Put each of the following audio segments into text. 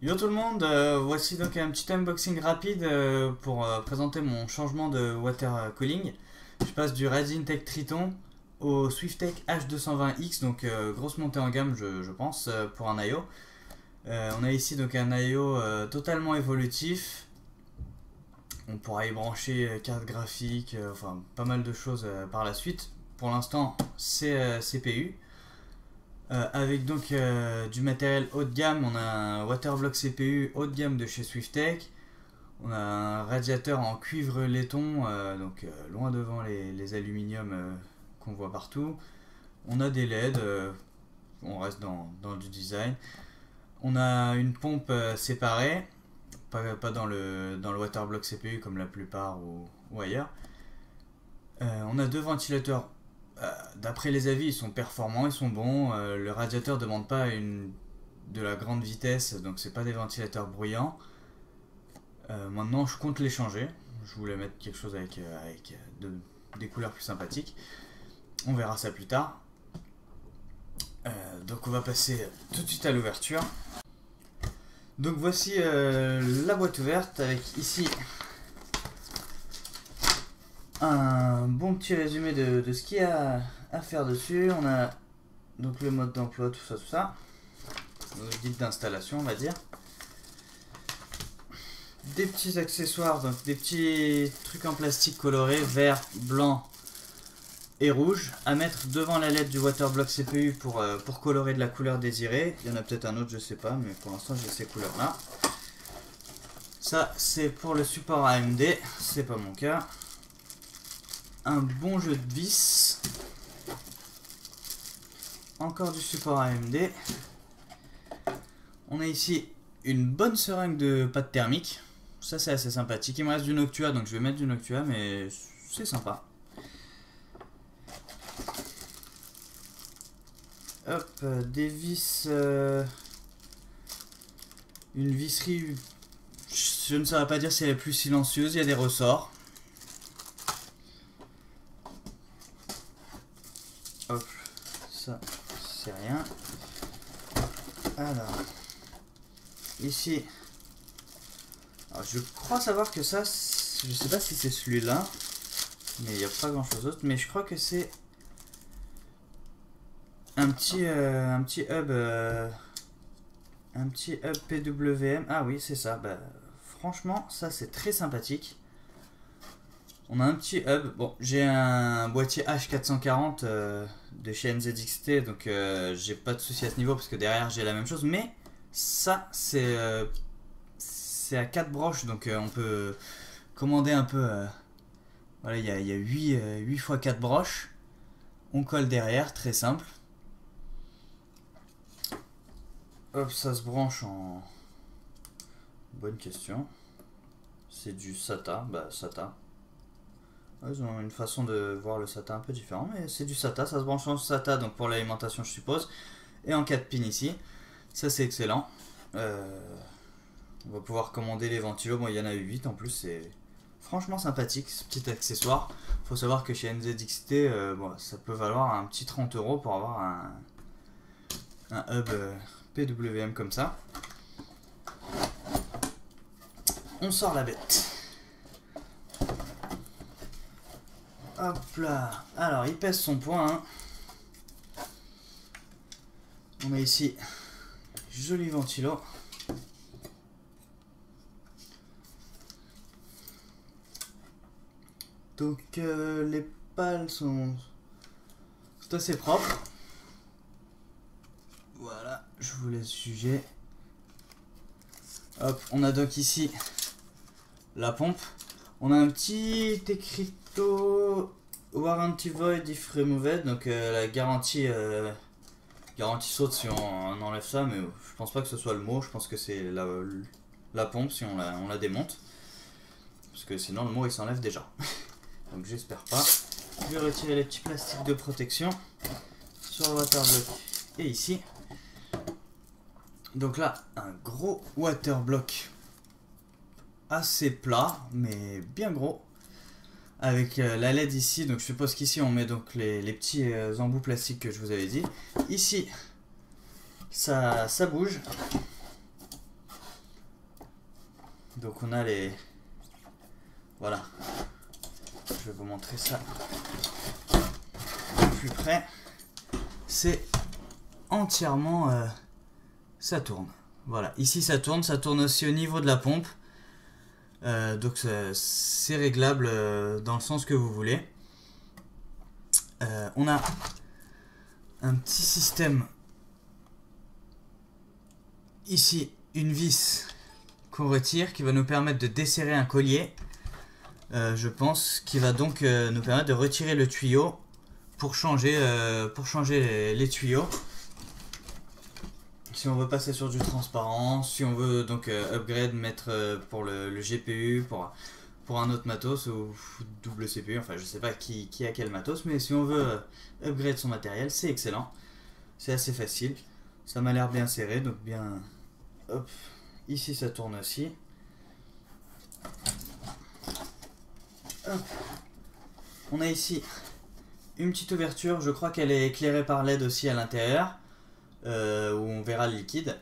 Yo tout le monde, voici donc un petit unboxing rapide pour présenter mon changement de water cooling. Je passe du Radiant Tech Triton au Swiftech H220X, donc grosse montée en gamme je pense pour un IO. On a ici donc un IO totalement évolutif. On pourra y brancher carte graphique, enfin pas mal de choses par la suite. Pour l'instant c'est CPU. Avec donc du matériel haut de gamme, on a un Waterblock CPU haut de gamme de chez Swiftech. On a un radiateur en cuivre laiton, donc loin devant les aluminiums qu'on voit partout. On a des LED, on reste dans du design. On a une pompe séparée, pas dans le Waterblock CPU comme la plupart ou ailleurs. On a deux ventilateurs. D'après les avis, ils sont performants, ils sont bons. Le radiateur ne demande pas de la grande vitesse, donc c'est pas des ventilateurs bruyants. Maintenant, je compte les changer. Je voulais mettre quelque chose avec des couleurs plus sympathiques. On verra ça plus tard. Donc on va passer tout de suite à l'ouverture. Donc voici la boîte ouverte avec ici un bon petit résumé de ce qu'il y a à faire dessus. On a donc le mode d'emploi, tout ça. Le guide d'installation, on va dire. Des petits accessoires, donc des petits trucs en plastique colorés, vert, blanc et rouge, à mettre devant la LED du Waterblock CPU pour colorer de la couleur désirée. Il y en a peut-être un autre, je sais pas, mais pour l'instant j'ai ces couleurs là. Ça c'est pour le support AMD, c'est pas mon cas. Un bon jeu de vis, encore du support AMD. On a ici une bonne seringue de pâte thermique, ça c'est assez sympathique. Il me reste du Noctua, donc je vais mettre du Noctua, mais c'est sympa. Hop, des vis, une visserie, je ne saurais pas dire si elle est plus silencieuse, il y a des ressorts. Hop, ça c'est rien. Alors, ici, alors je crois savoir que ça, je sais pas si c'est celui-là, mais il n'y a pas grand chose d'autre, mais je crois que c'est un petit hub PWM. Ah oui, c'est ça. Bah, franchement, ça c'est très sympathique. On a un petit hub. Bon, j'ai un boîtier H440 de chez NZXT, donc j'ai pas de souci à ce niveau parce que derrière j'ai la même chose. Mais ça, c'est à 4 broches, donc on peut commander un peu. Voilà, il y a 8 x 4 broches. On colle derrière, très simple. Hop, ça se branche en... Bonne question. C'est du SATA. Bah, SATA. Ils ont une façon de voir le SATA un peu différent, mais c'est du SATA, ça se branche en SATA, donc pour l'alimentation je suppose, et en 4 pins ici, ça c'est excellent. On va pouvoir commander les ventilos, bon il y en a 8 en plus, c'est franchement sympathique ce petit accessoire. Faut savoir que chez NZXT, bon, ça peut valoir un petit 30 € pour avoir un hub PWM comme ça. On sort la bête. Hop là, alors il pèse son poids, hein. On a ici joli ventilo. Donc les pales sont assez propres. Voilà, je vous laisse juger. Hop, on a donc ici la pompe. On a un petit écriteau Warranty Void if removed, donc la garantie saute si on enlève ça, mais je pense pas que ce soit le mot, je pense que c'est la pompe si on la démonte, parce que sinon le mot il s'enlève déjà. Donc j'espère pas. Je vais retirer les petits plastiques de protection sur le Waterblock et ici. Donc là, un gros Waterblock assez plat, mais bien gros. Avec la LED ici, donc je suppose qu'ici on met donc les petits embouts plastiques que je vous avais dit. Ici, ça bouge. Donc on a les... Voilà. Je vais vous montrer ça de plus près. C'est entièrement... ça tourne. Voilà. Ici ça tourne aussi au niveau de la pompe. Donc c'est réglable dans le sens que vous voulez. On a un petit système ici, une vis qu'on retire qui va nous permettre de desserrer un collier, je pense, qui va donc nous permettre de retirer le tuyau pour changer les tuyaux. Si on veut passer sur du transparent, si on veut donc upgrade, mettre pour le GPU, pour un autre matos ou double CPU, enfin je sais pas qui a quel matos, mais si on veut upgrade son matériel, c'est excellent. C'est assez facile. Ça m'a l'air bien serré, donc bien... Hop, ici ça tourne aussi. Hop. On a ici une petite ouverture, je crois qu'elle est éclairée par LED aussi à l'intérieur, où on verra le liquide.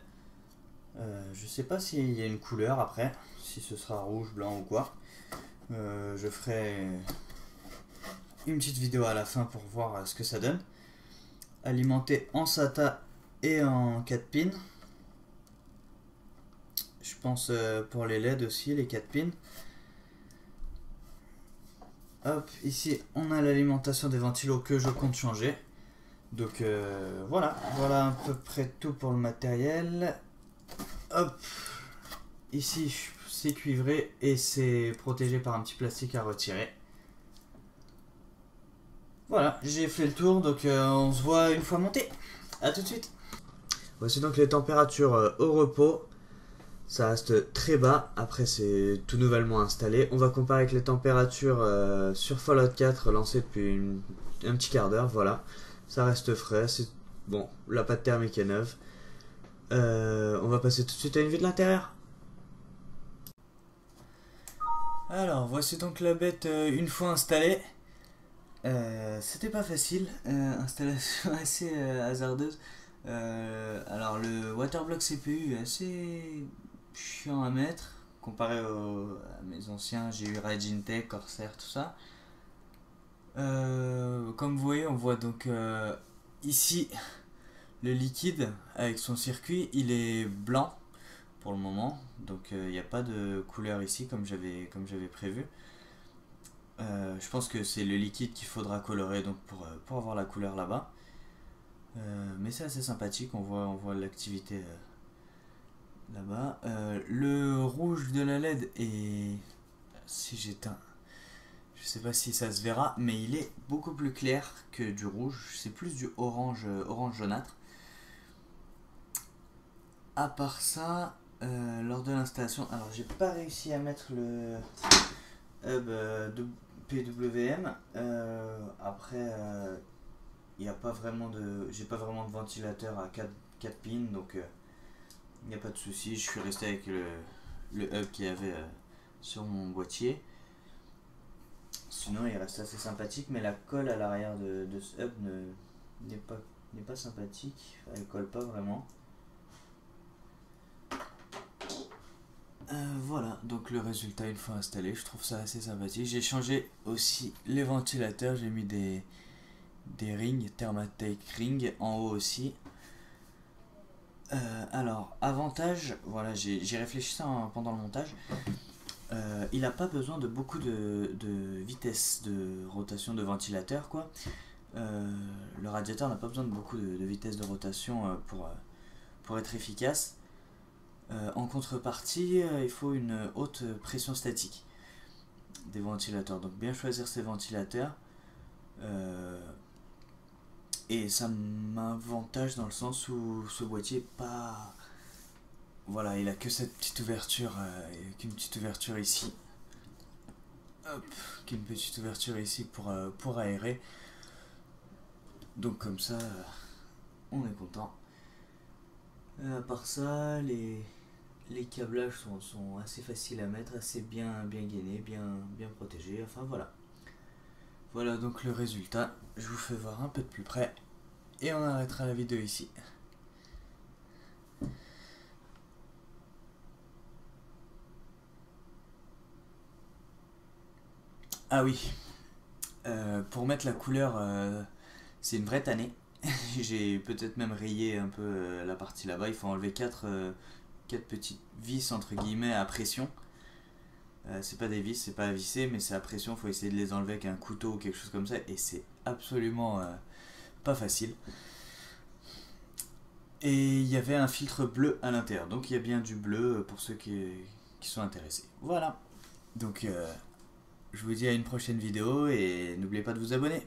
Je sais pas s'il y a une couleur après, si ce sera rouge, blanc ou quoi. Je ferai une petite vidéo à la fin pour voir ce que ça donne. Alimenté en SATA et en 4 pins. Je pense pour les LED aussi, les 4 pins. Hop, ici on a l'alimentation des ventilos que je compte changer. Donc voilà à peu près tout pour le matériel. Hop, ici c'est cuivré et c'est protégé par un petit plastique à retirer. Voilà, j'ai fait le tour, donc on se voit une fois monté. A tout de suite. Voici donc les températures au repos. Ça reste très bas, après c'est tout nouvellement installé. On va comparer avec les températures sur Fallout 4 lancées depuis un petit quart d'heure, voilà. Ça reste frais, c'est bon, la pâte thermique est neuve. On va passer tout de suite à une vue de l'intérieur. Alors, voici donc la bête une fois installée. C'était pas facile, installation assez hasardeuse. Alors le Waterblock CPU est assez chiant à mettre comparé à mes anciens. J'ai eu Ryzen Tech, Corsair, tout ça. Comme vous voyez, on voit donc ici le liquide avec son circuit, il est blanc pour le moment, donc il n'y a pas de couleur ici comme j'avais prévu. Je pense que c'est le liquide qu'il faudra colorer donc pour avoir la couleur là-bas. Mais c'est assez sympathique, on voit l'activité là-bas. Le rouge de la LED est... Si j'éteins, je sais pas si ça se verra, mais il est beaucoup plus clair que du rouge. C'est plus du orange jaunâtre. À part ça, lors de l'installation, alors j'ai pas réussi à mettre le hub PWM. Après, il n'y a pas vraiment de, j'ai pas vraiment de ventilateur à 4 pins, donc il n'y a pas de souci. Je suis resté avec le hub qu'il y avait sur mon boîtier. Sinon, il reste assez sympathique, mais la colle à l'arrière de ce hub n'est pas sympathique. Elle colle pas vraiment. Voilà, donc le résultat une fois installé, je trouve ça assez sympathique. J'ai changé aussi les ventilateurs, j'ai mis des rings, Thermaltake ring en haut aussi. Alors, avantage, voilà, j'ai réfléchi ça pendant le montage. Il n'a pas besoin de beaucoup de vitesse de rotation de ventilateur, quoi. Le radiateur n'a pas besoin de beaucoup de vitesse de rotation pour être efficace. En contrepartie, il faut une haute pression statique des ventilateurs. Donc bien choisir ces ventilateurs. Et ça m'avantage dans le sens où ce boîtier est pas... Voilà, il a que cette petite ouverture, qu'une petite ouverture ici. Hop, qu'une petite ouverture ici pour aérer. Donc comme ça, on est content. À part ça, les câblages sont assez faciles à mettre, assez bien gainés, bien protégés, enfin voilà. Voilà donc le résultat, je vous fais voir un peu de plus près et on arrêtera la vidéo ici. Ah oui, pour mettre la couleur, c'est une vraie tannée. J'ai peut-être même rayé un peu la partie là-bas. Il faut enlever quatre petites vis entre guillemets à pression. C'est pas des vis, c'est pas à visser, mais c'est à pression. Il faut essayer de les enlever avec un couteau ou quelque chose comme ça. Et c'est absolument pas facile. Et il y avait un filtre bleu à l'intérieur. Donc il y a bien du bleu pour ceux qui sont intéressés. Voilà. Donc je vous dis à une prochaine vidéo et n'oubliez pas de vous abonner.